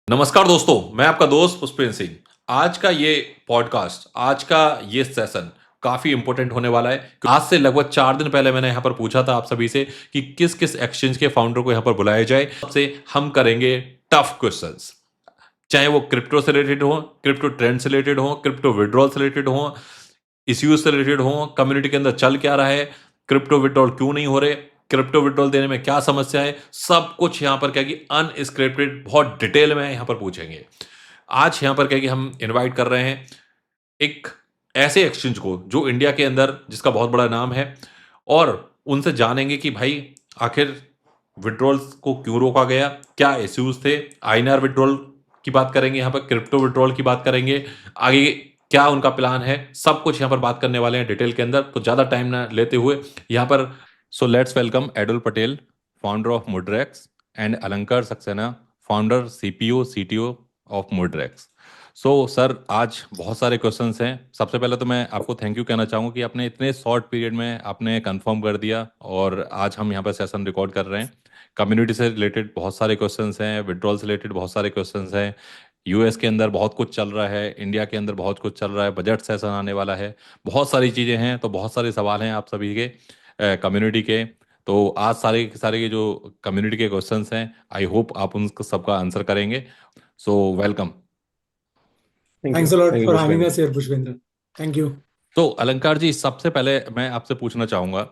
नमस्कार दोस्तों, मैं आपका दोस्त पुष्पेंद्र सिंह। आज का ये पॉडकास्ट, आज का ये सेशन काफ़ी इम्पोर्टेंट होने वाला है। आज से लगभग 4 दिन पहले मैंने यहाँ पर पूछा था आप सभी से कि किस-किस एक्सचेंज के फाउंडर को यहाँ पर बुलाया जाए। सबसे हम करेंगे टफ क्वेश्चंस, चाहे वो क्रिप्टो से रिलेटेड हो, क्रिप्टो ट्रेंड से रिलेटेड हो, क्रिप्टो विड्रॉल से रिलेटेड हो, इश्यूज से रिलेटेड हो, कम्युनिटी के अंदर चल क्या रहा है, क्रिप्टो विड्रॉल क्यों नहीं हो रहे, क्रिप्टो विड्रॉल देने में क्या समस्या है, सब कुछ यहाँ पर क्या कि अनस्क्रिप्टेड बहुत डिटेल में यहाँ पर पूछेंगे। आज यहाँ पर क्या कि हम इनवाइट कर रहे हैं एक ऐसे एक्सचेंज को जो इंडिया के अंदर जिसका बहुत बड़ा नाम है, और उनसे जानेंगे कि भाई आखिर विड्रॉल्स को क्यों रोका गया, क्या इश्यूज थे, आईएनआर विड्रॉल की बात करेंगे, यहाँ पर क्रिप्टो विड्रॉल की बात करेंगे, आगे क्या उनका प्लान है, सब कुछ यहाँ पर बात करने वाले हैं डिटेल के अंदर। तो ज़्यादा टाइम ना लेते हुए यहाँ पर so let's welcome Edul Patel, founder of Mudrex, and Alankar Saxena, founder CPO CTO of Mudrex. Sir, आज बहुत सारे क्वेश्चंस हैं। सबसे पहले तो मैं आपको थैंक यू कहना चाहूँगा कि आपने इतने शॉर्ट पीरियड में आपने कंफर्म कर दिया और आज हम यहाँ पर सेशन रिकॉर्ड कर रहे हैं। कम्युनिटी से रिलेटेड बहुत सारे क्वेश्चंस हैं, विड्रॉल से रिलेटेड बहुत सारे क्वेश्चंस हैं, यूएस के अंदर बहुत कुछ चल रहा है, इंडिया के अंदर बहुत कुछ चल रहा है, बजट सेशन आने वाला है, बहुत सारी चीज़ें हैं। तो बहुत सारे सवाल हैं आप सभी के कम्युनिटी के। तो आज सारे के सारे के जो कम्युनिटी के क्वेश्चंस हैं, आई होप आप उन सबका आंसर करेंगे। So welcome. Thank Thanks a you. lot Thank you, for having Pushpendra. us here, Pushpendra. Thank you. तो अलंकार जी, सबसे पहले मैं आपसे पूछना चाहूँगा,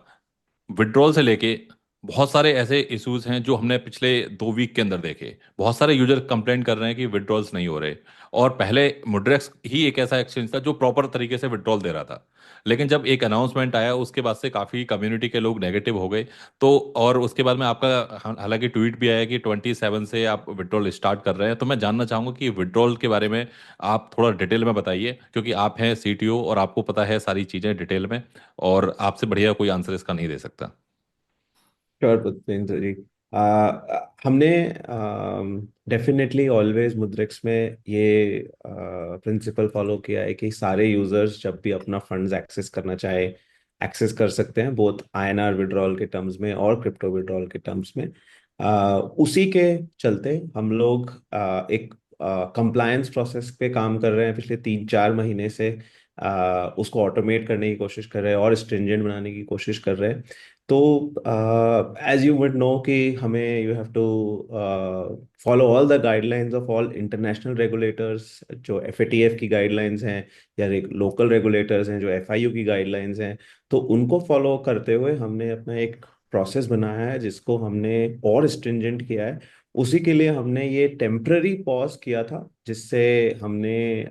विड्रॉल से लेके बहुत सारे ऐसे इश्यूज हैं जो हमने पिछले 2 वीक के अंदर देखे। बहुत सारे यूजर कंप्लेंट कर रहे हैं कि विड्रॉल्स नहीं हो रहे, और पहले मुड्रेक्स ही एक ऐसा एक्सचेंज था जो प्रॉपर तरीके से विड्रॉल दे रहा था। लेकिन जब एक अनाउंसमेंट आया उसके बाद से काफ़ी कम्युनिटी के लोग नेगेटिव हो गए। तो और उसके बाद में आपका हालांकि ट्वीट भी आया कि 27 से आप विड्रॉल स्टार्ट कर रहे हैं। तो मैं जानना चाहूँगा कि विड्रॉल के बारे में आप थोड़ा डिटेल में बताइए, क्योंकि आप हैं सीटीओ और आपको पता है सारी चीज़ें डिटेल में, और आपसे बढ़िया कोई आंसर इसका नहीं दे सकता। श्योर पुष्पेंद्र जी। हमने डेफिनेटली ऑलवेज मुद्रिक्स में ये प्रिंसिपल फॉलो किया है कि सारे यूजर्स जब भी अपना फंड्स एक्सेस करना चाहे एक्सेस कर सकते हैं, बोथ आईएनआर विड्रॉल के टर्म्स में और क्रिप्टो विड्रॉल के टर्म्स में। उसी के चलते हम लोग एक कंप्लायंस प्रोसेस पे काम कर रहे हैं पिछले 3-4 महीने से। उसको ऑटोमेट करने की कोशिश कर रहे हैं और स्ट्रिंजेंट बनाने की कोशिश कर रहे हैं। तो एज यू वुड नो कि हमें you have to follow all the guidelines of all international regulators, जो एफएटीएफ की गाइडलाइंस हैं या लोकल रेगुलेटर्स हैं जो एफआईयू की गाइडलाइंस हैं। तो उनको फॉलो करते हुए हमने अपना एक प्रोसेस बनाया है जिसको हमने और स्ट्रिंजेंट किया है। उसी के लिए हमने ये टेम्पररी पॉज किया था, जिससे हमने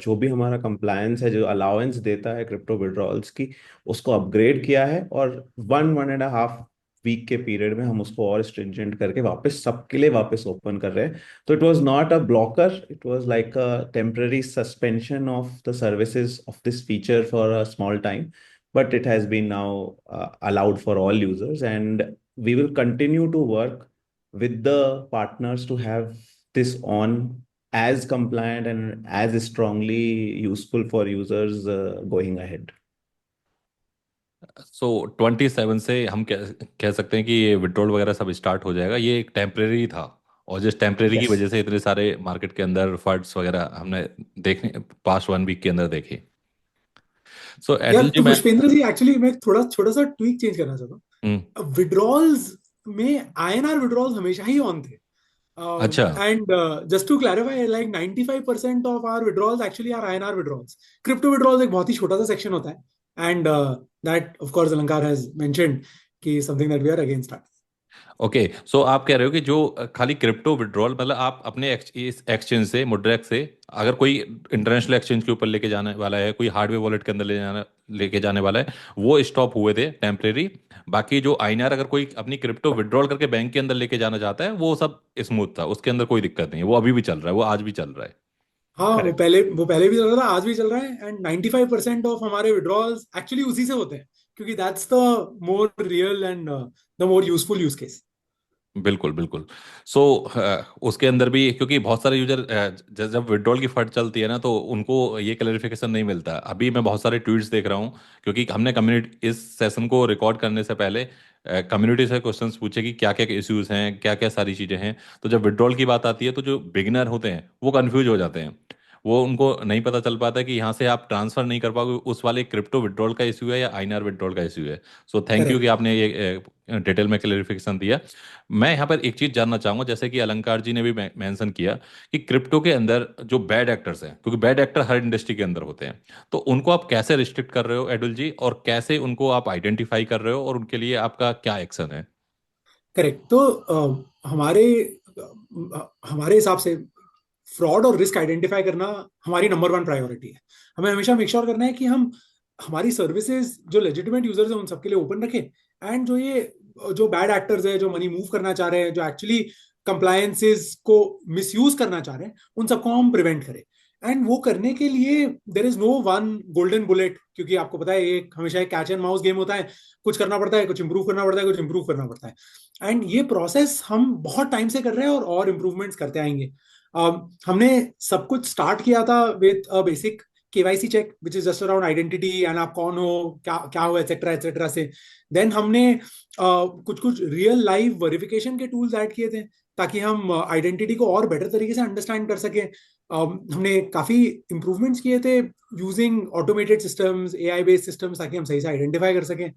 जो भी हमारा कंप्लायंस है, जो अलाउंस देता है क्रिप्टो विड्रॉल्स की, उसको अपग्रेड किया है। और 1-1.5 वीक के पीरियड में हम उसको और स्ट्रिंजेंट करके वापस सबके लिए वापस ओपन कर रहे हैं। तो it was not a blocker, it was like a temporary suspension of the services of this feature for a small time, but it has been now allowed for all users, and we will continue to work with the partners to have this on as compliant and as strongly useful for users going ahead. 27 से हम कह सकते हैं कि ये withdrawal वगैरह सब start हो जाएगा। ये एक टेम्परेरी था, और जिस टेम्परेरी की Yes. वजह से इतने सारे मार्केट के अंदर फंड्स वगैरह हमने देखने पास्ट 1 वीक के अंदर देखे। यार एडुल जी, तो मैं पुष्पेंद्र जी, एक्चुअली मैं थोड़ा छोटा सा ट्वीक चेंज करना चाहता हम्म, हूँ। विड्रॉल्स में आईएनआर विड्रॉल्स हमेशा ही ऑन थे। अच्छा, and just to clarify, like 95% of our withdrawals actually are INR withdrawals. Crypto withdrawals एक बहुत ही छोटा सा सेक्शन होता है, and that of course Alankar has mentioned कि something that we are against that. Okay. So आप कह रहे हो कि जो खाली क्रिप्टो विड्रॉल, मतलब आप अपने इस एक्सचेंज से, मुड्रेक्स से, अगर कोई इंटरनेशनल एक्सचेंज के ऊपर लेके जाने वाला है, कोई हार्डवेयर वॉलेट के अंदर लेके जाने वाला है, वो स्टॉप हुए थे टेम्परेरी। बाकी जो आईएनआर अगर कोई अपनी क्रिप्टो विड्रॉल करके बैंक के अंदर लेके जाना चाहता है, वो सब स्मूथ था, उसके अंदर कोई दिक्कत नहीं है, वो अभी भी चल रहा है, वो आज भी चल रहा है। हाँ, वो Correct. पहले वो पहले भी चल रहा था, आज भी चल रहा है। एंड 95% ऑफ हमारे विड्रॉल्स एक्चुअली उसी से होते हैं, क्योंकि that's the more real and the more useful use case. बिल्कुल बिल्कुल। सो उसके अंदर भी क्योंकि बहुत सारे यूजर जब विड्रॉल की फट चलती है ना, तो उनको ये क्लैरिफिकेशन नहीं मिलता। अभी मैं बहुत सारे ट्वीट्स देख रहा हूँ, क्योंकि हमने कम्युनिटी इस सेशन को रिकॉर्ड करने से पहले कम्युनिटी से क्वेश्चंस पूछे कि क्या क्या इश्यूज हैं, क्या क्या सारी चीज़ें हैं। तो जब विड्रॉल की बात आती है तो जो बिगिनर होते हैं वो कंफ्यूज हो जाते हैं, वो उनको नहीं पता चल पाता कि यहाँ से आप ट्रांसफर नहीं कर पाओगे, उस वाले क्रिप्टो विड्रॉल का इशू है या आईएनआर विड्रॉल का इशू है। सो थैंक यू कि करेक्ट। आपने ये डिटेल में क्लेरिफिकेशन दिया। मैं यहाँ पर एक चीज़ जानना चाहूंगा, जैसे कि अलंकार जी ने भी मेंशन किया कि क्रिप्टो के अंदर जो बैड एक्टर्स हैं, क्योंकि बैड एक्टर हर इंडस्ट्री के अंदर होते हैं, तो उनको आप कैसे रिस्ट्रिक्ट कर रहे हो एडुल जी, और कैसे उनको आप आइडेंटिफाई कर रहे हो, और उनके लिए आपका क्या एक्शन है? करेक्ट। तो हमारे हिसाब से फ्रॉड और रिस्क आइडेंटिफाई करना हमारी नंबर वन प्रायोरिटी है। हमें हमेशा मेक श्योर करना है कि हम हमारी सर्विसेज जो लेजिटिमेट यूजर्स हैं उन सबके लिए ओपन रखें, एंड जो बैड एक्टर्स है, जो मनी मूव करना चाह रहे हैं, जो एक्चुअली कंप्लायंसेस को मिसयूज करना चाह रहे हैं, उन सबको हम प्रिवेंट करें। एंड वो करने के लिए there is no one golden bullet, क्योंकि आपको पता है एक हमेशा एक कैच एंड माउस गेम होता है। कुछ करना पड़ता है, कुछ इंप्रूव करना पड़ता है, कुछ इंप्रूव करना पड़ता है। एंड ये प्रोसेस हम बहुत टाइम से कर रहे हैं और इम्प्रूवमेंट्स करते आएंगे। हमने सब कुछ स्टार्ट किया था with a basic KYC check which is just around identity and आप कौन हो, क्या क्या हो, एटसेट्रा एटसेट्रा से। देन हमने कुछ कुछ रियल लाइव वेरिफिकेशन के टूल्स ऐड किए थे ताकि हम आइडेंटिटी को और बेटर तरीके से अंडरस्टैंड कर सके। हमने काफी इंप्रूवमेंट्स किए थे using automated systems, AI based systems, ताकि हम सही से आइडेंटिफाई कर सकें।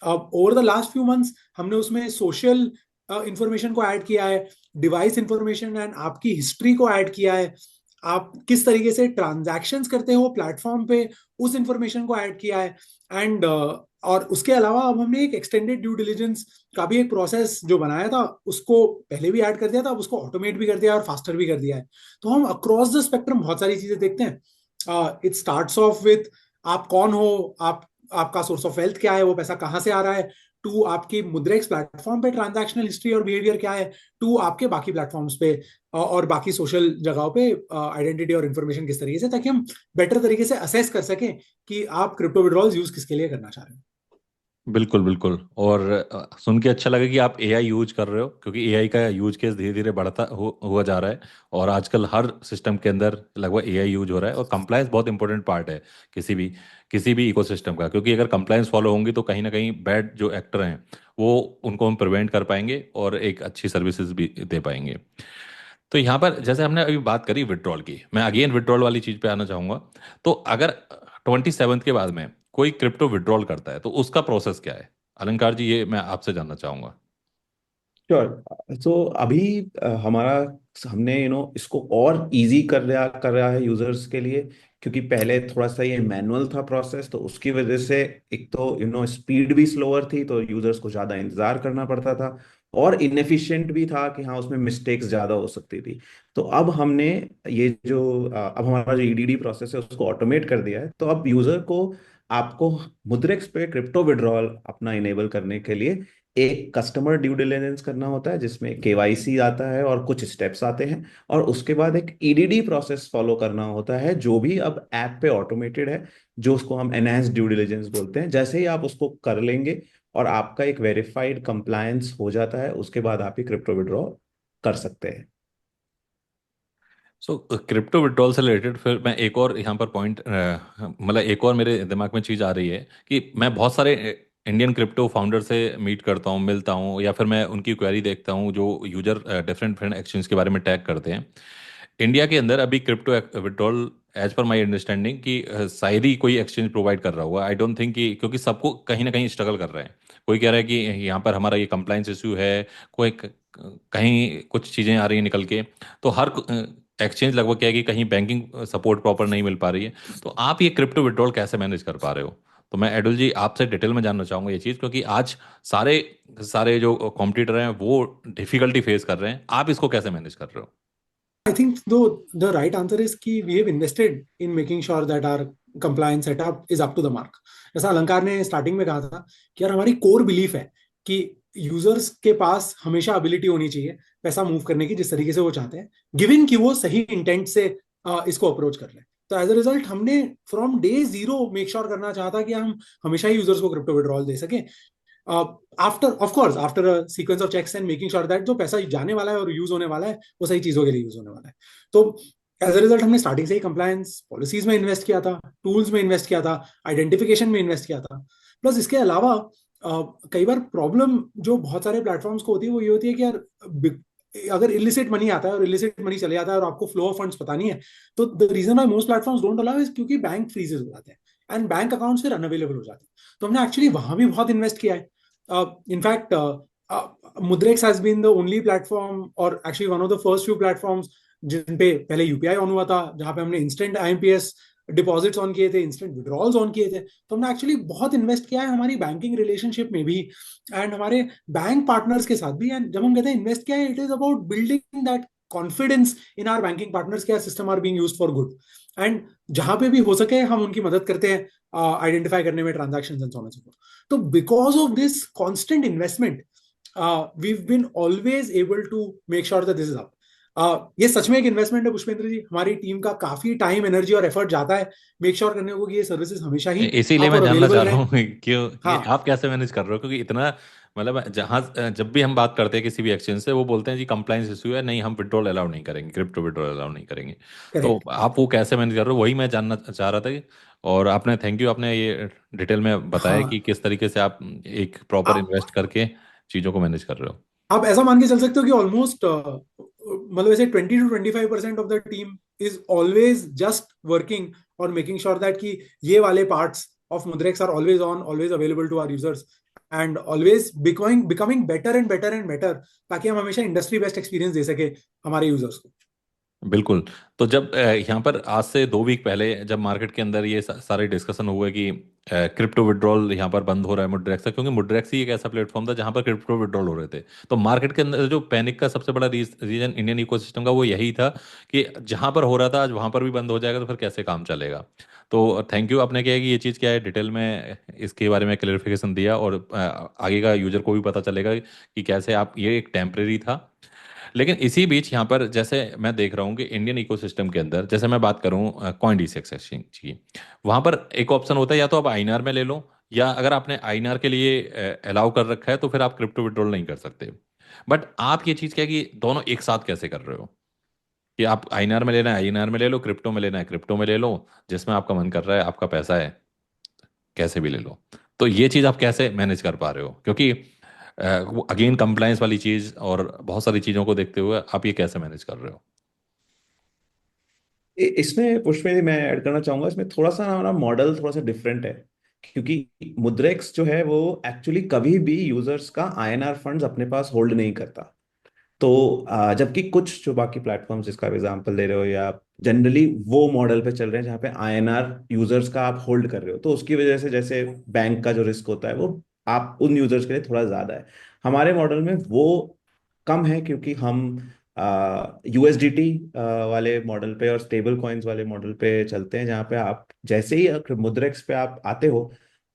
Over the last few months हमने उसमें सोशल इंफॉर्मेशन को ऐड किया है, डिवाइस इंफॉर्मेशन एंड आपकी हिस्ट्री को ऐड किया है, आप किस तरीके से ट्रांजैक्शंस करते हो प्लेटफॉर्म पे, उस इंफॉर्मेशन को ऐड किया है। एंड और उसके अलावा अब हमने एक एक्सटेंडेड ड्यू डिलिजेंस का भी एक प्रोसेस जो बनाया था उसको पहले भी ऐड कर दिया था, अब उसको ऑटोमेट भी कर दिया और फास्टर भी कर दिया है। तो हम अक्रॉस द स्पेक्ट्रम बहुत सारी चीजें देखते हैं। इट स्टार्ट्स ऑफ विथ आप कौन हो, आपका सोर्स ऑफ वेल्थ क्या है, वो पैसा कहाँ से आ रहा है, टू आपकी मुद्रेक्स प्लेटफॉर्म पे ट्रांजैक्शनल हिस्ट्री और बिहेवियर क्या है, टू आपके बाकी प्लेटफॉर्म्स पे और बाकी सोशल जगहों पे आइडेंटिटी और इन्फॉर्मेशन किस तरीके से, ताकि हम बेटर तरीके से असेस कर सकें कि आप क्रिप्टो विड्रॉल्स यूज किसके लिए करना चाह रहे हैं। बिल्कुल बिल्कुल। और सुन के अच्छा लगा कि आप एआई यूज कर रहे हो, क्योंकि एआई का यूज केस धीरे धीरे बढ़ता हुआ जा रहा है, और आजकल हर सिस्टम के अंदर लगभग एआई यूज हो रहा है। और कंप्लायंस बहुत इंपॉर्टेंट पार्ट है किसी भी इकोसिस्टम का, क्योंकि अगर कंप्लायंस फॉलो होंगी तो कहीं ना कहीं बैड जो एक्टर हैं वो उनको हम प्रिवेंट कर पाएंगे और एक अच्छी सर्विसेज भी दे पाएंगे। तो यहाँ पर जैसे हमने अभी बात करी विड्रॉल की, मैं अगेन विड्रॉल वाली चीज़ पे आना चाहूँगा। तो अगर 27 के बाद में कोई क्रिप्टो विड्रॉल करता है तो उसका प्रोसेस क्या है? अलंकार जी, ये मैं आपसे जानना चाहूँगा। श्योर। तो अभी हमारा हमने इसको और इजी कर रहा है यूजर्स के लिए, क्योंकि पहले थोड़ा सा ये मैनुअल था प्रोसेस, तो उसकी वजह से एक तो स्पीड भी स्लोअर थी, तो यूजर्स को ज़्यादा इंतजार करना पड़ता था, और इनएफिशिएंट भी था कि हाँ उसमें मिस्टेक्स ज़्यादा हो सकती थी। तो अब हमने ये जो अब हमारा जो ईडीडी प्रोसेस है उसको ऑटोमेट कर दिया है। तो अब यूजर को आपको मुद्रेक्स पे क्रिप्टो विड्रॉल अपना इनेबल करने के लिए एक कस्टमर ड्यू डिलिजेंस करना होता है, जिसमें केवाईसी आता है और कुछ स्टेप्स आते हैं, और उसके बाद एक ईडीडी प्रोसेस फॉलो करना होता है, जो भी अब ऐप पे ऑटोमेटेड है, जो उसको हम एनहांस ड्यू डिलिजेंस बोलते हैं। जैसे ही आप उसको कर लेंगे और आपका एक वेरीफाइड कंप्लायंस हो जाता है, उसके बाद आप ही क्रिप्टो विड्रॉ कर सकते हैं। सो क्रिप्टो विड्रॉल से रिलेटेड फिर मैं एक और यहाँ पर पॉइंट, मतलब एक और मेरे दिमाग में चीज़ आ रही है कि मैं बहुत सारे इंडियन क्रिप्टो फाउंडर से मीट करता हूँ, मिलता हूँ, या फिर मैं उनकी क्वेरी देखता हूँ जो यूजर डिफरेंट डिफरेंट एक्सचेंज के बारे में टैग करते हैं। इंडिया के अंदर अभी crypto withdrawal as per my understanding कि शायद ही कोई एक्सचेंज प्रोवाइड कर रहा हुआ। आई डोंट थिंक कि, क्योंकि सबको कहीं ना कहीं स्ट्रगल कर रहे हैं। कोई कह रहा है कि यहाँ पर हमारा ये कंप्लाइंस इशू है, कोई कहीं कुछ चीज़ें आ रही हैं निकल के। तो हर एक्सचेंज लगभग क्या है कि कहीं बैंकिंग सपोर्ट प्रॉपर नहीं मिल पा रही है। तो आप ये क्रिप्टो विड्रॉल कैसे मैनेज कर पा रहे हो? तो मैं एडुल जी आपसे डिटेल में जानना चाहूंगा ये चीज़, क्योंकि आज सारे सारे जो कॉम्पिटिटर हैं वो डिफिकल्टी फेस कर रहे हैं, आप इसको कैसे मैनेज कर रहे हो? I think though the right answer is कि we have invested in making sure that our compliance setup is up to the mark. जैसा अलंकार ने स्टार्टिंग में कहा था कि यार हमारी कोर बिलीफ है कि यूजर्स के पास हमेशा एबिलिटी होनी चाहिए पैसा मूव करने की जिस तरीके से वो चाहते हैं, गिवन कि वो सही इंटेंट से इसको अप्रोच कर लें। तो एज अ रिजल्ट हमने from day zero make sure करना चाहता कि हम हमेशा ही यूजर्स को क्रिप्टो विड्रॉल दे सकें, after a sequence of checks and making sure that जो पैसा जाने वाला है और यूज होने वाला है वो सही चीजों के लिए यूज होने वाला है। तो एज अ रिजल्ट हमने स्टार्टिंग से ही कंप्लायंस पॉलिसीज में इन्वेस्ट किया था, टूल्स में इन्वेस्ट किया था, आइडेंटिफिकेशन में इन्वेस्ट किया था। प्लस इसके अलावा कई बार प्रॉब्लम जो बहुत सारे प्लेटफॉर्म्स को होती है वो ये होती है कि यार अगर इलिसिट मनी आता है और इलिसिट मनी चले जाता है और आपको फ्लो ऑफ फंड्स पता नहीं है, तो the reason why most platforms don't allow is क्योंकि बैंक फ्रीजेस हो जाते हैं एंड बैंक अकाउंट्स फिर अनअवेलेबल हो जाते हैं। तो हमने एक्चुअली वहां भी बहुत इन्वेस्ट किया है। In fact Mudrex has been the only platform और actually one of the first few platforms जिन पे पहले यूपीआई ऑन हुआ था, जहां पे हमने इंस्टेंट आईएमपीएस डिपॉजिट्स ऑन किए थे, इंस्टेंट विड्रॉल्स ऑन किए थे। तो हमने एक्चुअली बहुत इन्वेस्ट किया है हमारी बैंकिंग रिलेशनशिप में भी एंड हमारे बैंक पार्टनर्स के साथ भी। एंड जब हम कहते हैं इन्वेस्ट किया है, it is about building that confidence in our banking partners के system are being used for good. And जहां पे भी हो सके हम उनकी मदद करते हैं आइडेंटिफाई करने में transactions and so on and so forth. तो because of this constant investment we've been always able to make sure that this is up. ये सच में एक इन्वेस्टमेंट है पुष्पेंद्र जी। हमारी टीम का काफी टाइम, एनर्जी और एफर्ट जाता है मेक श्योर करने को कि ये सर्विसेज हमेशा ही इसीलिए आप मैं और जानना अवेलेबल चाह रहा रहें। हूँ क्यों कि हाँ आप कैसे मैनेज कर रहे हो, क्योंकि इतना मतलब जहाँ जब भी हम बात करते हैं किसी भी एक्सचेंज से वो बोलते हैं जी कंप्लाइंस इशू है, नहीं हम विड्रॉल अलाउ नहीं करेंगे, क्रिप्टो विड्रॉल अलाउ नहीं करेंगे। तो करेक्ट। आप वो कैसे मैनेज कर रहे हो, वही मैं जानना चाह रहा था और आपने थैंक यू, आपने ये डिटेल में बताया कि हाँ किस तरीके से आप एक प्रॉपर इन्वेस्ट आप करके चीज़ों को मैनेज कर रहे हो। आप ऐसा मान के चल सकते हो कि ऑलमोस्ट मतलब ऐसे 20 to 25% of the team is always just working और मेकिंग श्योर दैट कि ये वाले parts of Mudrex are always on, always available to our users and always becoming better and better and better, ताकि हम हमेशा industry best experience दे सके हमारे users को। बिल्कुल। तो जब यहाँ पर आज से 2 वीक पहले जब मार्केट के अंदर ये सारे डिस्कशन हुए कि क्रिप्टो विड्रॉल यहाँ पर बंद हो रहा है मुड्रेक्स से, क्योंकि मुड्रेक्स ही एक ऐसा प्लेटफॉर्म था जहाँ पर क्रिप्टो विड्रॉल हो रहे थे, तो मार्केट के अंदर जो पैनिक का सबसे बड़ा रीजन इंडियन इकोसिस्टम का वो यही था कि जहाँ पर हो रहा था आज वहाँ पर भी बंद हो जाएगा तो फिर कैसे काम चलेगा। तो थैंक यू, आपने क्या है कि ये चीज़ क्या है डिटेल में इसके बारे में क्लेरिफिकेशन दिया और आगे का यूजर को भी पता चलेगा कि कैसे आप, ये एक टेम्परेरी था। लेकिन इसी बीच यहाँ पर जैसे मैं देख रहा हूँ कि इंडियन इकोसिस्टम के अंदर जैसे मैं बात करूँ कॉइन डीसीएक्स एक्सचेंज की, वहाँ पर एक ऑप्शन होता है या तो आप आईएनआर में ले लो, या अगर आपने आईएनआर के लिए अलाउ कर रखा है तो फिर आप क्रिप्टो विड्रॉल नहीं कर सकते। बट आप ये चीज़ क्या है कि दोनों एक साथ कैसे कर रहे हो कि आप आईएनआर में लेना है आईएनआर में ले लो, क्रिप्टो में लेना है क्रिप्टो में ले लो, जिसमें आपका मन कर रहा है, आपका पैसा है, कैसे भी ले लो। तो ये चीज़ आप कैसे मैनेज कर पा रहे हो, क्योंकि वो अगेन कंप्लायंस वाली चीज़ और बहुत सारी चीज़ों को देखते हुए आप ये कैसे मैनेज कर रहे हो। इसमें पुष्पे जी मैं ऐड करना चाहूंगा, इसमें थोड़ा सा हमारा मॉडल थोड़ा सा डिफरेंट है, क्योंकि मुद्रेक्स जो है वो एक्चुअली कभी भी यूजर्स का आईएनआर फंड्स अपने पास होल्ड नहीं करता। तो जबकि कुछ जो बाकी प्लेटफॉर्म्स जिसका एग्जांपल दे रहे हो या जनरली वो मॉडल पे चल रहे हैं जहाँ पे आईएनआर यूजर्स का आप होल्ड कर रहे हो, तो उसकी वजह से जैसे बैंक का जो रिस्क होता है वो आप उन यूजर्स के लिए थोड़ा ज्यादा है। हमारे मॉडल में वो कम है, क्योंकि हम यूएसडीटी वाले मॉडल पे और स्टेबल कॉइन्स वाले मॉडल पे चलते हैं, जहाँ पे आप जैसे ही मुद्रेक्स पे आप आते हो,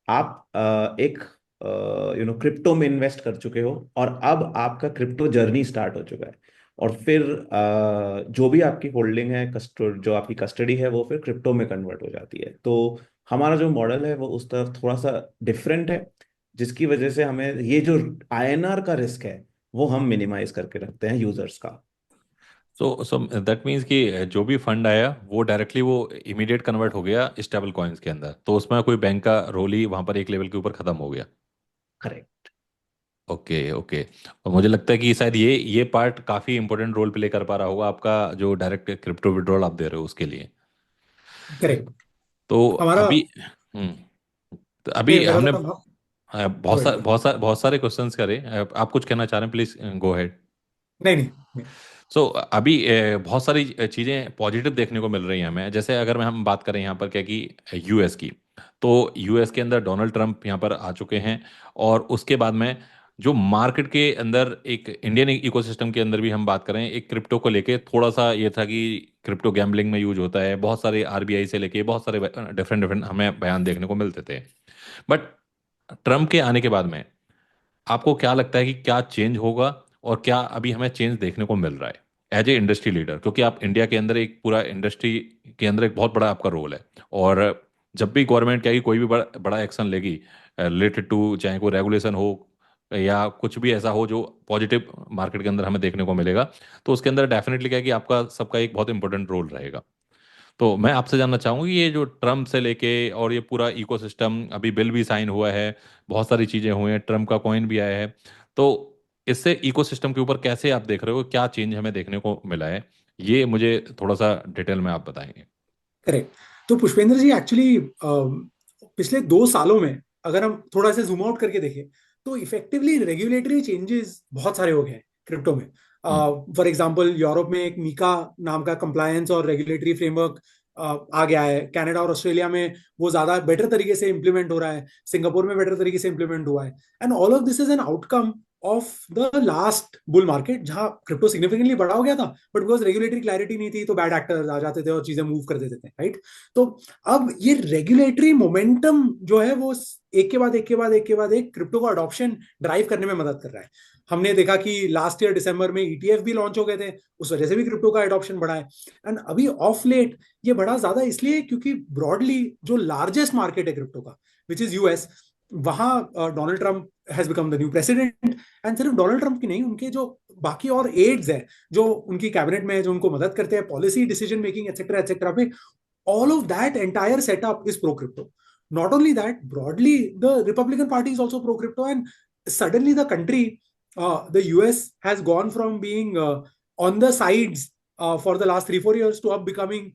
आप एक क्रिप्टो में इन्वेस्ट कर चुके हो और अब आपका क्रिप्टो जर्नी स्टार्ट हो चुका है। और फिर जो भी आपकी होल्डिंग है, जो आपकी कस्टडी है, वो फिर क्रिप्टो में कन्वर्ट हो जाती है। तो हमारा जो मॉडल है वो उस तरफ थोड़ा सा डिफरेंट है, जिसकी वजह से हमें ये जो आईएनआर का रिस्क है वो हम मिनिमाइज करके रखते हैं यूजर्स का। सो दैट मीन्स कि जो भी फंड आया वो डायरेक्टली वो इमीडिएट कन्वर्ट हो गया स्टेबल कॉइन्स के अंदर, तो उसमें कोई बैंक का रोल ही वहाँ पर एक लेवल के ऊपर ख़त्म हो गया। करेक्ट। Okay okay. और मुझे लगता है कि शायद ये पार्ट काफ़ी इंपॉर्टेंट रोल प्ले कर पा रहा होगा आपका जो डायरेक्ट क्रिप्टो विड्रॉल आप दे रहे हो उसके लिए। करेक्ट। तो हमारा अभी हम्म, तो नहीं अभी मेरा हमने था। बहुत सारे बहुत सारे क्वेश्चंस करे, आप कुछ कहना चाह रहे हैं, प्लीज गो अहेड। नहीं नहीं नहीं। सो अभी बहुत सारी चीज़ें पॉजिटिव देखने को मिल रही हैं हमें, जैसे अगर मैं हम बात करें यहाँ पर क्या कि यूएस की, तो यूएस के अंदर डोनाल्ड ट्रंप यहाँ पर आ चुके हैं, और उसके बाद में जो मार्केट के अंदर एक इंडियन इकोसिस्टम के अंदर भी हम बात करें, एक क्रिप्टो को लेके थोड़ा सा ये था कि क्रिप्टो गैम्बलिंग में यूज होता है, बहुत सारे आरबीआई से लेके बहुत सारे डिफरेंट डिफरेंट हमें बयान देखने को मिलते थे। बट ट्रंप के आने के बाद में आपको क्या लगता है कि क्या चेंज होगा, और क्या अभी हमें चेंज देखने को मिल रहा है एज ए इंडस्ट्री लीडर, क्योंकि आप इंडिया के अंदर एक पूरा इंडस्ट्री के अंदर एक बहुत बड़ा आपका रोल है, और जब भी गवर्नमेंट क्या है कि कोई भी बड़ा एक्शन लेगी रिलेटेड टू, चाहे कोई रेगुलेशन हो या कुछ भी ऐसा हो जो पॉजिटिव मार्केट के अंदर हमें देखने को मिलेगा, तो उसके अंदर डेफिनेटली क्या है कि आपका सबका एक बहुत इंपॉर्टेंट रोल रहेगा। तो मैं आपसे जानना चाहूँगा कि ये जो ट्रम्प से लेके और ये पूरा इकोसिस्टम, अभी बिल भी साइन हुआ है, बहुत सारी चीज़ें हुई हैं, ट्रम्प का कॉइन भी आया है, तो इससे इकोसिस्टम के ऊपर कैसे आप देख रहे हो, क्या चेंज हमें देखने को मिला है? ये मुझे थोड़ा सा डिटेल में आप बताएंगे। करेक्ट। तो पुष्पेंद्र जी, एक्चुअली पिछले 2 सालों में अगर हम थोड़ा सा जूम आउट करके देखें तो इफेक्टिवली रेगुलेटरी चेंजेस बहुत सारे हो गए हैं क्रिप्टो में। हम्म। फॉर एग्जांपल यूरोप में एक मीका नाम का कंप्लायंस और रेगुलेटरी फ्रेमवर्क आ गया है। कनाडा और ऑस्ट्रेलिया में वो ज्यादा बेटर तरीके से इंप्लीमेंट हो रहा है। सिंगापुर में बेटर तरीके से इंप्लीमेंट हुआ है। And all of this is an outcome of the last bull market, जहां क्रिप्टो सिग्निफिकेंटली बढ़ा हो गया था, बट बिकॉज रेगुलेटरी क्लैरिटी नहीं थी तो बैड एक्टर्स आ जाते थे और चीजें मूव कर देते थे, राइट? तो अब ये रेगुलेटरी मोमेंटम जो है वो एक के बाद एक के बाद एक के बाद एक क्रिप्टो का अडॉप्शन ड्राइव करने में मदद कर रहा है। हमने देखा कि लास्ट ईयर दिसंबर में ईटीएफ भी लॉन्च हो गए थे, उस वजह से भी क्रिप्टो का अडॉप्शन बढ़ा है। एंड अभी ऑफ लेट ये बढ़ा ज्यादा इसलिए क्योंकि ब्रॉडली जो लार्जेस्ट मार्केट है क्रिप्टो का, विच इज यूएस, वहां Donald Trump has become the new president. And सिर्फ डोनाल्ड ट्रंप की नहीं, उनके जो बाकी और एड्स हैं जो उनकी कैबिनेट में है, जो उनको मदद करते हैं पॉलिसी डिसीजन मेकिंग एटसेट्रा पे, all of that entire setup is pro crypto. Not only that, broadly the Republican Party is also pro crypto, and suddenly the country, the US, has gone from being on the sides for the last 3-4 years to up becoming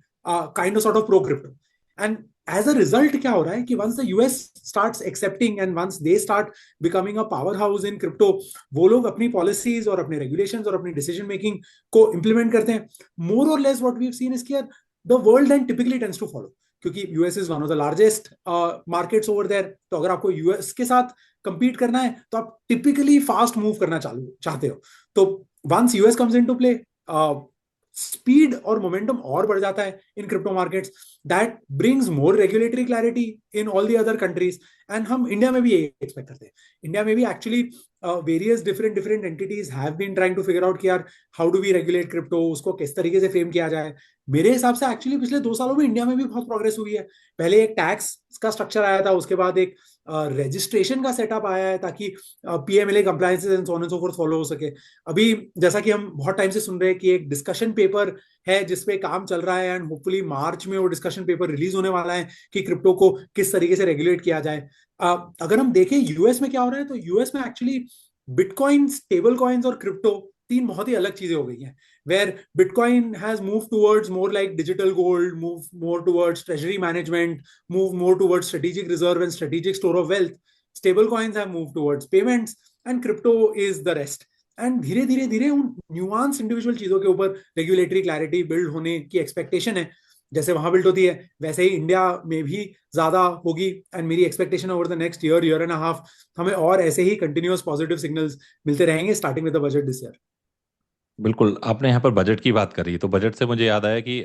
kind of sort of pro crypto. And as a result, क्या हो रहा है कि once the US starts accepting and once they start becoming a powerhouse in crypto, वो लोग अपनी policies और अपने regulations और अपनी decision making को implement करते हैं। More or less what we've seen is कि the world then typically tends to follow, क्योंकि US is one of the largest markets over there. तो अगर आपको यूएस के साथ compete करना है तो आप टिपिकली फास्ट मूव करना चालू चाहते हो। तो once US comes into play, speed और मोमेंटम और बढ़ जाता है in crypto markets. That brings more regulatory clarity in all the other countries. And हम इंडिया में भी यही एक्सपेक्ट करते हैं। इंडिया में भी actually various different entities have been trying to figure out कि यार how do we regulate crypto, उसको किस तरीके से फ्रेम किया जाए। मेरे हिसाब से एक्चुअली पिछले 2 सालों में इंडिया में भी बहुत प्रोग्रेस हुई है। पहले एक टैक्स का स्ट्रक्चर आया था, उसके बाद एक रजिस्ट्रेशन का सेटअप आया है ताकि PMLA compliances and so on and so fourth follow हो सके। अभी जैसा कि हम बहुत टाइम से सुन रहे हैं कि एक डिस्कशन पेपर है जिसपे काम चल रहा है, एंड होपफुली मार्च में वो डिस्कशन पेपर रिलीज होने वाला है कि क्रिप्टो को किस तरीके से रेगुलेट किया जाए। अगर हम देखें यूएस में क्या हो रहा है, तो यूएस में एक्चुअली बिटकॉइन, स्टेबल कॉइन्स और क्रिप्टो तीन बहुत ही अलग चीजें हो गई हैं। where Bitcoin has moved towards more like digital gold, move more towards treasury management, move more towards strategic reserve and strategic store of wealth. Stable coins have moved towards payments, and crypto is the rest. And धीरे धीरे धीरे उन nuance individual चीजों के ऊपर regulatory clarity build होने की expectation है। जैसे वहां बिल्ड होती है वैसे ही इंडिया में भी ज्यादा होगी। एंड मेरी expectation over the next year and half हमें और ऐसे ही कंटिन्यूअस पॉजिटिव सिग्नल्स मिलते रहेंगे, starting with the budget this year. बिल्कुल, आपने यहाँ पर बजट की बात करी, तो बजट से मुझे याद आया कि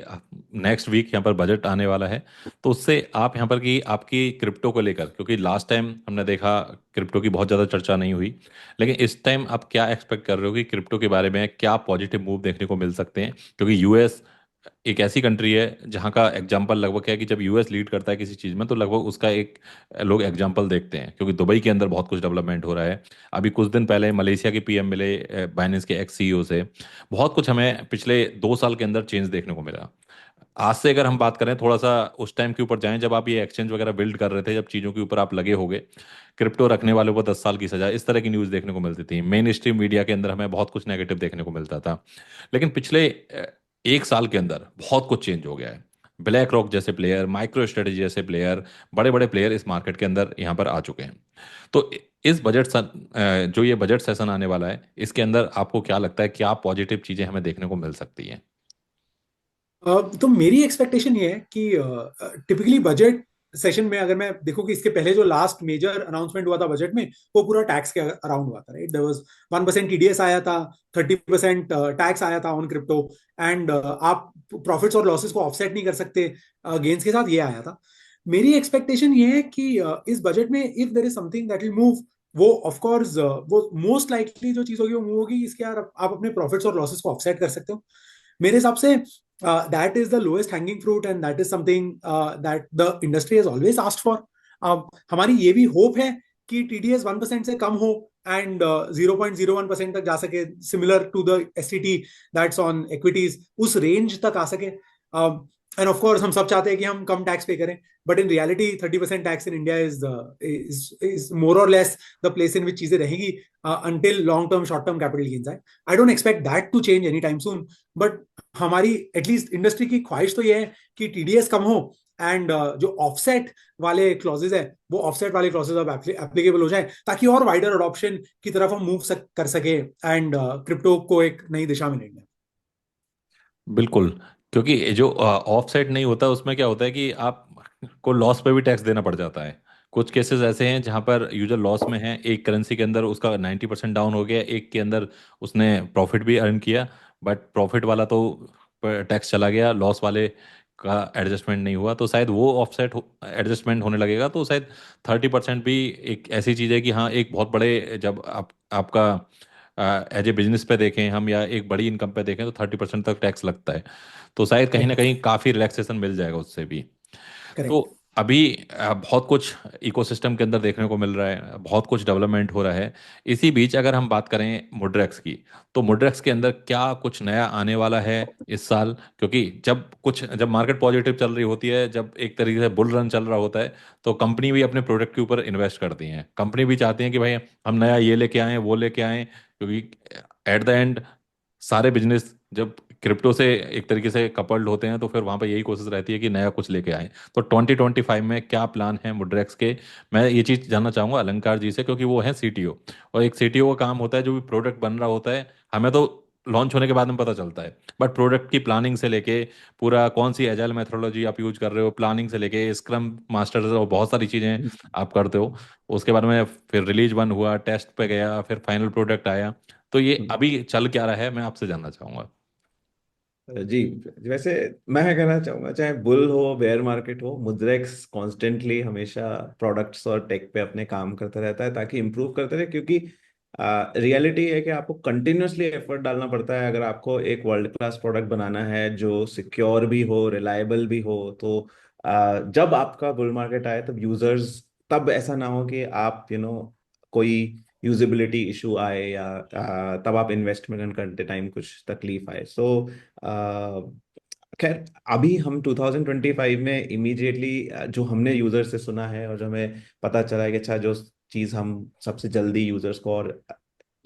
नेक्स्ट वीक यहाँ पर बजट आने वाला है। तो उससे आप यहाँ पर की आपकी क्रिप्टो को लेकर, क्योंकि लास्ट टाइम हमने देखा क्रिप्टो की बहुत ज़्यादा चर्चा नहीं हुई, लेकिन इस टाइम आप क्या एक्सपेक्ट कर रहे हो कि क्रिप्टो के बारे में क्या पॉजिटिव मूव देखने को मिल सकते हैं? क्योंकि यूएस एक ऐसी कंट्री है जहाँ का एग्जाम्पल लगभग क्या है कि जब यूएस लीड करता है किसी चीज़ में तो लगभग उसका एक लोग एग्जाम्पल देखते हैं, क्योंकि दुबई के अंदर बहुत कुछ डेवलपमेंट हो रहा है। अभी कुछ दिन पहले मलेशिया के पीएम मिले बाइनेंस के एक्स सीईओ से। बहुत कुछ हमें पिछले 2 साल के अंदर चेंज देखने को मिला। आज से अगर हम बात करें, थोड़ा सा उस टाइम के ऊपर जाएं जब आप ये एक्सचेंज वगैरह बिल्ड कर रहे थे, जब चीज़ों के ऊपर आप लगे होगे, क्रिप्टो रखने वालों को 10 साल की सजा, इस तरह की न्यूज़ देखने को मिलती थी। मेन स्ट्रीम मीडिया के अंदर हमें बहुत कुछ नेगेटिव देखने को मिलता था। लेकिन पिछले 1 साल के अंदर बहुत कुछ चेंज हो गया है। ब्लैक रॉक जैसे प्लेयर, माइक्रो स्ट्रेटेजी जैसे प्लेयर, बड़े बड़े प्लेयर इस मार्केट के अंदर यहाँ पर आ चुके हैं। तो इस जो ये बजट सेशन आने वाला है, इसके अंदर आपको क्या लगता है, क्या पॉजिटिव चीज़ें हमें देखने को मिल सकती हैं? तो मेरी एक्सपेक्टेशन ये है कि टिपिकली बजट सेशन में अगर मैं देखूं कि इसके पहले जो लास्ट मेजर अनाउंसमेंट हुआ था बजट में, वो पूरा टैक्स के अराउंड हुआ था, राइट? देयर वाज 1% टीडीएस आया था, 30% टैक्स आया था ऑन क्रिप्टो, एंड आप प्रॉफिट्स और लॉसेस को ऑफसेट नहीं कर सकते गेन्स के साथ, ये आया था। मेरी एक्सपेक्टेशन ये है कि इस बजट में if there is something that will move, वो ऑफ कोर्स वो मोस्ट लाइकली जो चीज होगी वो मूव होगी इसके, यार आप अपने प्रॉफिट्स और लॉसेस को ऑफसेट कर सकते हो। मेरे हिसाब से that is the lowest hanging fruit, and that is something that the industry has always asked for. हमारी ये भी होप है कि टीडीएस 1% से कम हो एंड 0.01% तक जा सके, similar to the STT that's on equities, उस रेंज तक आ सके। एंड ऑफ कोर्स हम सब चाहते हैं कि हम कम टैक्स पे करें, but in reality 30% tax in India is more और less the place in which चीजें रहेंगी until long term short term capital gains आए. I don't expect that to change any time soon, but हमारी at least industry की ख्वाहिश तो ये है कि टीडीएस कम हो एंड जो ऑफसेट वाले क्लॉजेज है वो ऑफसेट वाले क्लॉजेज अब एप्लीकेबल हो जाए, ताकि और वाइडर अडॉप्शन की तरफ हम मूव कर सके एंड क्रिप्टो को एक नई दिशा मिलेगी. बिल्कुल, क्योंकि ये जो ऑफसेट नहीं होता उसमें क्या होता है कि आप को लॉस पे भी टैक्स देना पड़ जाता है। कुछ केसेस ऐसे हैं जहां पर यूजर लॉस में है, एक करेंसी के अंदर उसका 90% डाउन हो गया, एक के अंदर उसने प्रॉफिट भी अर्न किया, बट प्रॉफिट वाला तो टैक्स चला गया, लॉस वाले का एडजस्टमेंट नहीं हुआ, तो शायद वो ऑफसेट एडजस्टमेंट होने लगेगा, तो शायद 30% भी एक ऐसी चीज़ है कि हाँ, एक बहुत बड़े जब आपका एज ए बिजनेस पे देखें हम या एक बड़ी इनकम पे देखें तो 30% तक टैक्स लगता है, तो शायद कहीं ना करेक्ट. कहीं काफ़ी रिलैक्सेशन मिल जाएगा उससे भी। तो करेक्ट. अभी बहुत कुछ इकोसिस्टम के अंदर देखने को मिल रहा है, बहुत कुछ डेवलपमेंट हो रहा है। इसी बीच अगर हम बात करें मुड्रेक्स की, तो मुड्रेक्स के अंदर क्या कुछ नया आने वाला है इस साल? क्योंकि जब मार्केट पॉजिटिव चल रही होती है, जब एक तरीके से बुल रन चल रहा होता है, तो कंपनी भी अपने प्रोडक्ट के ऊपर इन्वेस्ट करती हैं, कंपनी भी चाहती हैं कि भाई हम नया ये लेके आएँ वो लेके आएँ, क्योंकि एट द एंड सारे बिजनेस जब क्रिप्टो से एक तरीके से कपल्ड होते हैं तो फिर वहां पर यही कोशिश रहती है कि नया कुछ लेके आए। तो 2025 में क्या प्लान है मुड्रेक्स के? मैं ये चीज़ जानना चाहूंगा अलंकार जी से, क्योंकि वो है सीटीओ, और एक सीटीओ का काम होता है जो भी प्रोडक्ट बन रहा होता है, हमें तो लॉन्च होने के बाद में पता चलता है, बट प्रोडक्ट की प्लानिंग से लेके पूरा कौन सी एजाइल मेथोडोलॉजी आप यूज कर रहे हो, प्लानिंग से लेके स्क्रम मास्टर और बहुत सारी चीज़ें आप करते हो, उसके बारे में फिर रिलीज वन हुआ, टेस्ट पे गया, फिर फाइनल प्रोडक्ट आया, तो ये अभी चल क्या रहा है मैं आपसे जानना चाहूंगा। जी, वैसे मैं कहना चाहूंगा, चाहे बुल हो बेयर मार्केट हो, मुद्रेक्स कॉन्स्टेंटली हमेशा प्रोडक्ट्स और टेक पे अपने काम करता रहता है ताकि इम्प्रूव करते रहे, क्योंकि रियलिटी है कि आपको कंटिन्यूअसली एफर्ट डालना पड़ता है अगर आपको एक वर्ल्ड क्लास प्रोडक्ट बनाना है जो सिक्योर भी हो, रिलायबल भी हो। तो जब आपका बुल मार्केट आए तब यूजर्स, तब ऐसा ना हो कि आप कोई यूजिबिलिटी इशू आए या तब आप इन्वेस्टमेंट करते टाइम कुछ तकलीफ आए। सो खैर, अभी हम 2025 में इमीडिएटली जो हमने यूजर से सुना है और जो हमें पता चला है कि अच्छा, जो चीज़ हम सबसे जल्दी यूजर्स को और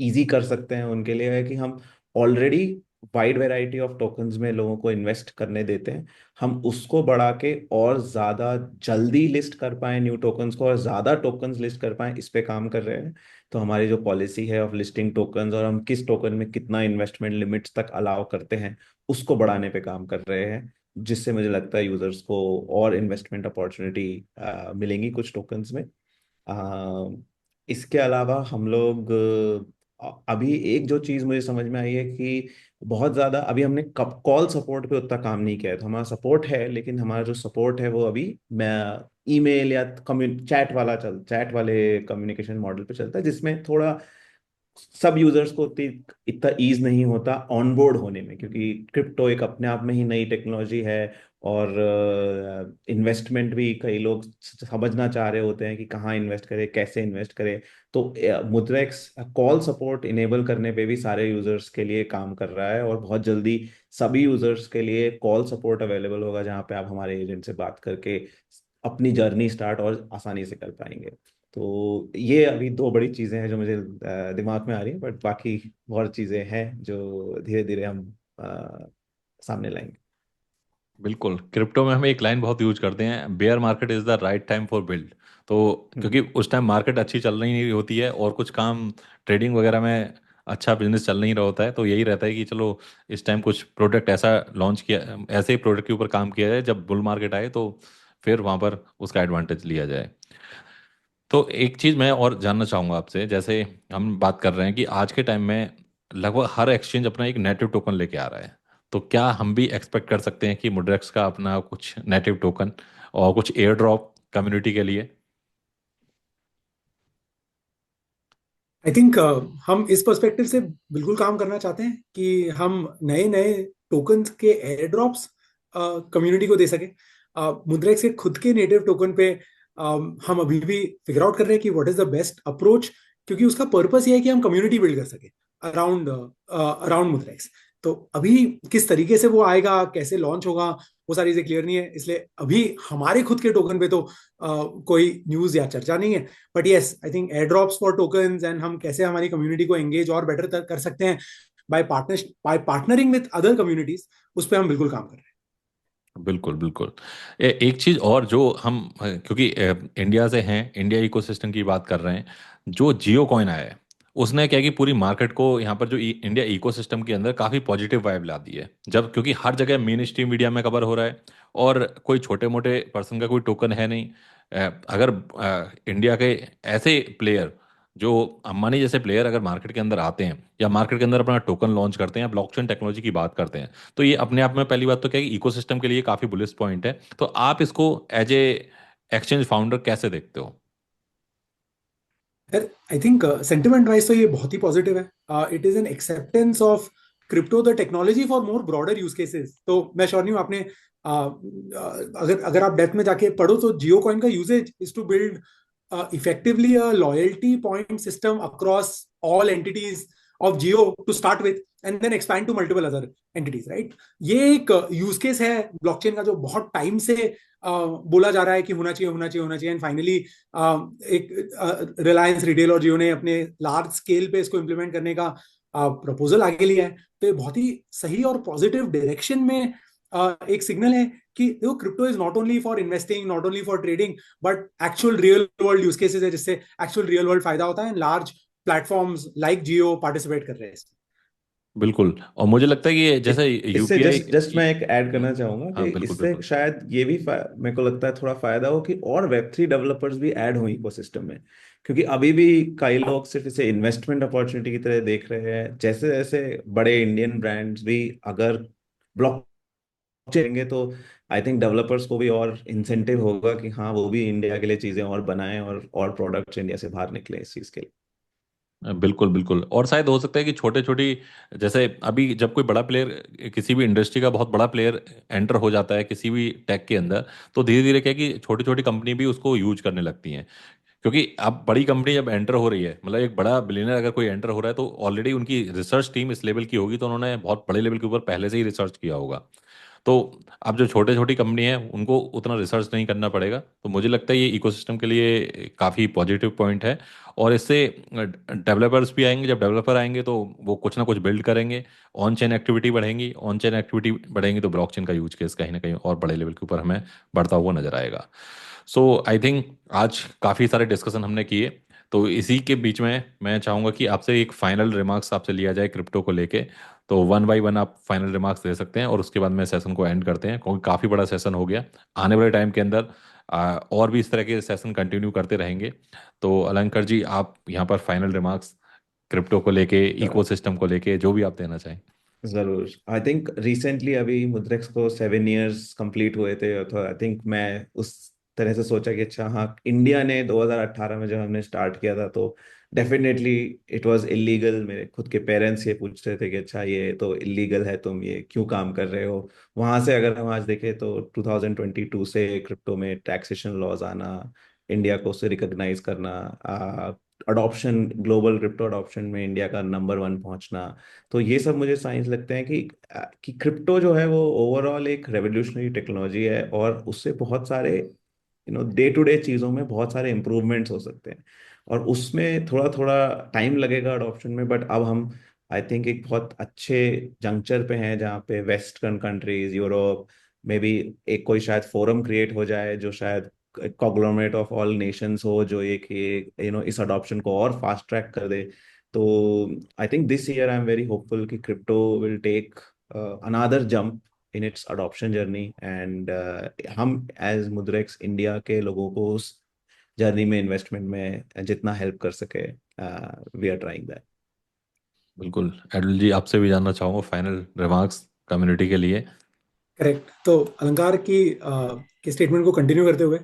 इजी कर सकते हैं उनके लिए है कि हम already wide variety of tokens में लोगों को इन्वेस्ट करने देते हैं। हम उसको बढ़ा के और ज़्यादा जल्दी लिस्ट कर पाए न्यू टोकन्स को, और ज़्यादा टोकन्स लिस्ट कर पाए, इस पे काम कर रहे हैं। तो हमारी जो पॉलिसी है ऑफ लिस्टिंग टोकन्स और हम किस टोकन में कितना इन्वेस्टमेंट लिमिट्स तक अलाउ करते हैं, उसको बढ़ाने पे काम कर रहे हैं, जिससे मुझे लगता है यूजर्स को और इन्वेस्टमेंट अपॉर्चुनिटी मिलेंगी कुछ टोकन्स में। अ, इसके अलावा हम लोग अभी एक जो चीज़ मुझे समझ में आई है कि बहुत ज़्यादा अभी हमने कॉल सपोर्ट पे उतना काम नहीं किया है। तो हमारा सपोर्ट है, लेकिन हमारा जो सपोर्ट है वो अभी मैं ईमेल या चैट वाले कम्युनिकेशन मॉडल पे चलता है, जिसमें थोड़ा सब यूजर्स को इतना ईज नहीं होता ऑनबोर्ड होने में, क्योंकि क्रिप्टो एक अपने आप में ही नई टेक्नोलॉजी है, और इन्वेस्टमेंट भी कई लोग समझना चाह रहे होते हैं कि कहाँ इन्वेस्ट करें, कैसे इन्वेस्ट करें। तो मुद्रेक्स कॉल सपोर्ट इनेबल करने पे भी सारे यूजर्स के लिए काम कर रहा है, और बहुत जल्दी सभी यूजर्स के लिए कॉल सपोर्ट अवेलेबल होगा, जहाँ पे आप हमारे एजेंट से बात करके अपनी जर्नी स्टार्ट और आसानी से कर पाएंगे। तो ये अभी दो बड़ी चीजें हैं जो मुझे दिमाग में आ रही हैं, बट बाकी बहुत चीजें हैं जो धीरे धीरे हम सामने लाएंगे। बिल्कुल, क्रिप्टो में हम एक लाइन बहुत यूज करते हैं, bear market is the right time for build. तो हम्म। क्योंकि उस टाइम मार्केट अच्छी चल रही होती है और कुछ काम ट्रेडिंग वगैरह में अच्छा बिजनेस चल नहीं रहा होता है, तो यही रहता है कि चलो इस टाइम कुछ प्रोडक्ट ऐसा लॉन्च किया, ऐसे ही प्रोडक्ट के ऊपर काम किया जाए, जब बुल मार्केट आए तो फिर वहां पर उसका एडवांटेज लिया जाए। तो एक चीज़ मैं और जानना चाहूँगा आपसे, जैसे हम बात कर रहे हैं कि आज के टाइम में लगभग हर एक्सचेंज अपना एक नेटिव टोकन लेके आ रहा है, तो क्या हम भी एक्सपेक्ट कर सकते हैं कि मुड्रेक्स का अपना कुछ नेटिव टोकन और कुछ एयर ड्रॉप कम्युनिटी के लिए? आई थिंक हम इस पर्सपेक्टिव से बिल्कुल काम करना चाहते हैं कि हम नए नए टोकन्स के एयर ड्रॉप्स कम्युनिटी को दे सके. मुद्रेक्स के खुद के नेटिव टोकन पे हम अभी भी फिगर आउट कर रहे हैं कि what is the best approach, क्योंकि उसका पर्पस ये है कि हम कम्युनिटी बिल्ड कर सके अराउंड अराउंड मुद्रेक्स. तो अभी किस तरीके से वो आएगा, कैसे लॉन्च होगा, वो सारी चीजें क्लियर नहीं है, इसलिए अभी हमारे खुद के टोकन पे तो कोई न्यूज या चर्चा नहीं है। But yes, I think air drops for tokens and हम कैसे हमारी कम्युनिटी को एंगेज और बेटर कर सकते हैं by partnering with other communities, उस पर हम बिल्कुल काम कर रहे हैं। बिल्कुल बिल्कुल। एक चीज़ और जो हम क्योंकि इंडिया से हैं, इंडिया इकोसिस्टम की बात कर रहे हैं, जो जियो कॉइन आया है उसने क्या कि पूरी मार्केट को यहाँ पर जो इंडिया इकोसिस्टम के अंदर काफ़ी पॉजिटिव वाइब ला दी है, जब क्योंकि हर जगह मेन स्ट्रीम मीडिया में कवर हो रहा है और कोई छोटे मोटे पर्सन का कोई टोकन है नहीं। अगर इंडिया के ऐसे प्लेयर जो अंबानी जैसे प्लेयर अगर मार्केट के अंदर आते हैं या मार्केट के अंदर अपना टोकन लॉन्च करते हैं या ब्लॉकचेन टेक्नोलॉजी की बात करते हैं, तो ये अपने आप में पहली बात तो क्या है कि इकोसिस्टम के लिए काफ़ी बुलिश पॉइंट है। तो आप इसको एज ए एक्सचेंज फाउंडर कैसे देखते हो? यार आई थिंक सेंटिमेंट वाइज तो ये बहुत ही पॉजिटिव है। It is an acceptance of crypto the technology for more broader use cases. तो मैं श्योर नहीं हूँ आपने अगर अगर आप डेप्थ में जाके पढ़ो तो जियो कॉइन का usages is to build effectively a loyalty point system across all entities of Geo to start with and then expand to multiple other entities, right? ये एक यूज केस है ब्लॉकचेन का जो बहुत टाइम से बोला जा रहा है कि होना चाहिए होना चाहिए होना चाहिए, एंड फाइनली एक रिलायंस रिटेल और जियो ने अपने लार्ज स्केल पे इसको इम्प्लीमेंट करने का प्रपोजल आगे लिया है। तो ये बहुत ही सही और पॉजिटिव डायरेक्शन में एक सिग्नल है कि देखो crypto is not only for investing, not only for trading, but actual real world use cases है जिससे एक्चुअल रियल वर्ल्ड फायदा होता है। लार्ज प्लेटफॉर्म्स लाइक जियो पार्टिसिपेट कर रहे हैं। बिल्कुल। और मुझे लगता है कि ये जैसे इससे यूपीआई। जस्ट जस्ट मैं एक ऐड करना चाहूंगा कि हाँ बिल्कुल इससे बिल्कुल। शायद ये भी मेरे को लगता है थोड़ा फायदा हो कि और वेब 3 डेवलपर्स भी ऐड हो इकोसिस्टम में, क्योंकि अभी भी कई लोग सिर्फ इसे इन्वेस्टमेंट अपॉर्चुनिटी की तरह देख रहे हैं। जैसे जैसे बड़े इंडियन ब्रांड्स भी अगर ब्लॉक चलेंगे तो आई थिंक डेवलपर्स को भी और इंसेंटिव होगा कि हाँ वो भी इंडिया के लिए चीजें और बनाएं और प्रोडक्ट्स इंडिया से बाहर निकले इस चीज के लिए। बिल्कुल बिल्कुल। और शायद हो सकता है कि छोटे छोटी, जैसे अभी जब कोई बड़ा प्लेयर, किसी भी इंडस्ट्री का बहुत बड़ा प्लेयर एंटर हो जाता है किसी भी टेक के अंदर, तो धीरे धीरे क्या है कि छोटी छोटी कंपनी भी उसको यूज करने लगती हैं। क्योंकि अब बड़ी कंपनी जब एंटर हो रही है, मतलब एक बड़ा बिलियनर अगर कोई एंटर हो रहा है, तो ऑलरेडी उनकी रिसर्च टीम इस लेवल की होगी, तो उन्होंने बहुत बड़े लेवल के ऊपर पहले से ही रिसर्च किया होगा। तो अब जो छोटे छोटी कंपनी है उनको उतना रिसर्च नहीं करना पड़ेगा, तो मुझे लगता है ये इकोसिस्टम के लिए काफ़ी पॉजिटिव पॉइंट है। और इससे डेवलपर्स भी आएंगे, जब डेवलपर आएंगे तो वो कुछ ना कुछ बिल्ड करेंगे, ऑन चेन एक्टिविटी बढ़ेंगी, ऑन चेन एक्टिविटी बढ़ेंगी तो ब्लॉकचेन का यूज केस कहीं ना कहीं और बड़े लेवल के ऊपर हमें बढ़ता हुआ नजर आएगा। सो आई थिंक आज काफ़ी सारे डिस्कशन हमने किए, तो इसी के बीच में मैं चाहूँगा कि आपसे एक फाइनल रिमार्क्स आपसे लिया जाए क्रिप्टो को लेके। तो वन बाय वन आप फाइनल रिमार्क्स दे सकते हैं और उसके बाद में सेशन को एंड करते हैं, क्योंकि काफ़ी बड़ा सेशन हो गया। आने वाले टाइम के अंदर और भी इस तरह के सेशन कंटिन्यू करते रहेंगे। तो अलंकर जी, आप यहाँ पर फाइनल रिमार्क्स क्रिप्टो को लेके, इकोसिस्टम को लेके, जो भी आप देना चाहें। जरूर। आई थिंक रिसेंटली अभी मुद्रेक्स को 7 इयर्स कंप्लीट हुए थे, तो आई थिंक मैं उस तरह से सोचा कि अच्छा हाँ, इंडिया ने 2018 में जब हमने स्टार्ट किया था तो डेफिनेटली इट वाज इलीगल। मेरे खुद के पेरेंट्स ये पूछ रहे थे कि अच्छा ये तो इलीगल है, तुम ये क्यों काम कर रहे हो। वहां से अगर हम आज देखें तो 2022 से क्रिप्टो में टैक्सेशन लॉज आना, इंडिया को उसे रिकॉग्नाइज करना, अडॉप्शन, ग्लोबल क्रिप्टो अडॉप्शन में इंडिया का नंबर 1 पहुंचना, तो ये सब मुझे साइंस लगते हैं कि क्रिप्टो जो है वो ओवरऑल एक रेवोल्यूशनरी टेक्नोलॉजी है और उससे बहुत सारे डे टू डे चीज़ों में बहुत सारे इम्प्रूवमेंट्स हो सकते हैं। और उसमें थोड़ा थोड़ा टाइम लगेगा अडॉप्शन में, बट अब हम आई थिंक एक बहुत अच्छे जंक्चर पे हैं जहाँ पे वेस्टर्न कंट्रीज, यूरोप में भी एक कोई शायद फोरम क्रिएट हो जाए जो शायद कॉन्ग्लोमरेट ऑफ ऑल नेशंस हो, जो एक इस अडॉप्शन को और फास्ट ट्रैक कर दे। तो I think this year I am very hopeful कि crypto will take another jump in its adoption journey, and हम एज मुद्रेक्स इंडिया के लोगों को उस जर्नी में, इन्वेस्टमेंट में जितना हेल्प कर सके, वी आर ट्राइंग दैट। बिल्कुल। एडल जी, आपसे भी जानना चाहूँगा फाइनल रिमार्क्स कम्युनिटी के लिए। करेक्ट। तो अलंकार की स्टेटमेंट को कंटिन्यू करते हुए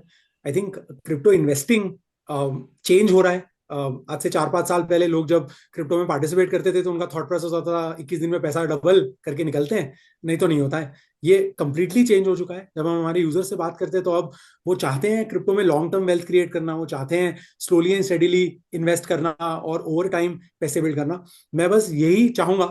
I think crypto investing change हो रहा है। आज से 4-5 साल पहले लोग जब क्रिप्टो में पार्टिसिपेट करते थे तो उनका थॉट प्रोसेस होता था 21 दिन में पैसा डबल करके निकलते हैं, नहीं तो नहीं होता है। ये कंप्लीटली चेंज हो चुका है। जब हम हमारे यूजर से बात करते हैं तो अब वो चाहते हैं क्रिप्टो में लॉन्ग टर्म वेल्थ क्रिएट करना, वो चाहते हैं स्लोली एंड स्टेडीली इन्वेस्ट करना और ओवर टाइम पैसे बिल्ड करना। मैं बस यही चाहूंगा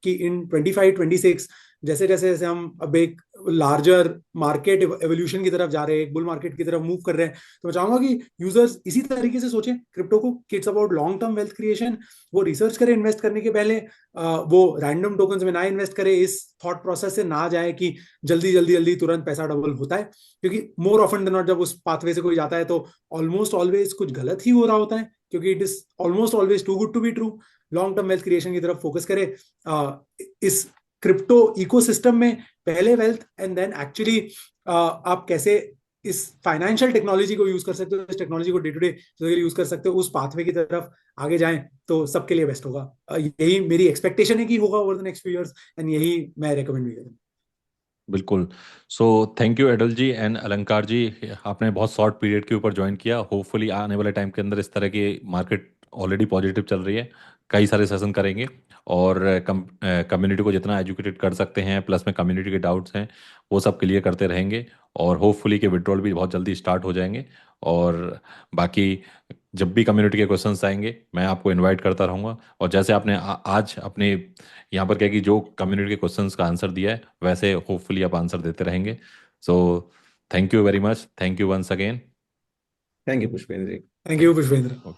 कि इन 25-26 जैसे जैसे जैसे हम अब एक लार्जर मार्केट एवोल्यूशन की तरफ जा रहे हैं, एक बुल मार्केट की तरफ मूव कर रहे हैं, तो मैं चाहूंगा कि यूजर्स इसी तरीके से सोचें क्रिप्टो को कि it's about long term wealth creation. वो रिसर्च करें इन्वेस्ट करने के पहले, वो रैंडम टोकन्स में ना इन्वेस्ट करे, इस थॉट प्रोसेस से ना जाए कि जल्दी जल्दी जल्दी तुरंत पैसा डबल होता है, क्योंकि मोर ऑफन देन नॉट जब उस पाथवे से कोई जाता है तो ऑलमोस्ट ऑलवेज कुछ गलत ही हो रहा होता है, क्योंकि it is almost always too good to be true. Long term wealth creation की तरफ फोकस करे, इस क्रिप्टो इकोसिस्टम में पहले वेल्थ एंड देन एक्चुअली आप कैसे इस फाइनेंशियल टेक्नोलॉजी को यूज कर सकते हो, इस टेक्नोलॉजी को डे टू डे यूज कर सकते हो, उस पाथवे की तरफ आगे जाएं तो सबके लिए बेस्ट होगा। यही मेरी एक्सपेक्टेशन है कि होगा over the next few years, and यही मैं रेकमेंड भी करूंगा। बिल्कुल। सो थैंक यू एडल जी एंड अलंकार जी, आपने बहुत शॉर्ट पीरियड के ऊपर ज्वाइन किया। होपफुली आने वाले टाइम के अंदर इस तरह की मार्केट ऑलरेडी पॉजिटिव चल रही है, कई सारे सेशन करेंगे और कम्युनिटी को जितना एजुकेटेड कर सकते हैं, प्लस में कम्युनिटी के डाउट्स हैं वो सब क्लियर करते रहेंगे, और होपफुली के विड्रॉल भी बहुत जल्दी स्टार्ट हो जाएंगे। और बाकी जब भी कम्युनिटी के क्वेश्चंस आएंगे मैं आपको इनवाइट करता रहूँगा, और जैसे आपने आज अपने यहाँ पर क्या कि जो कम्युनिटी के क्वेश्चंस का आंसर दिया है वैसे होपफुली आप आंसर देते रहेंगे। So thank you very much, thank you once again. Thank you Pushpendra ji. Thank you Pushpendra.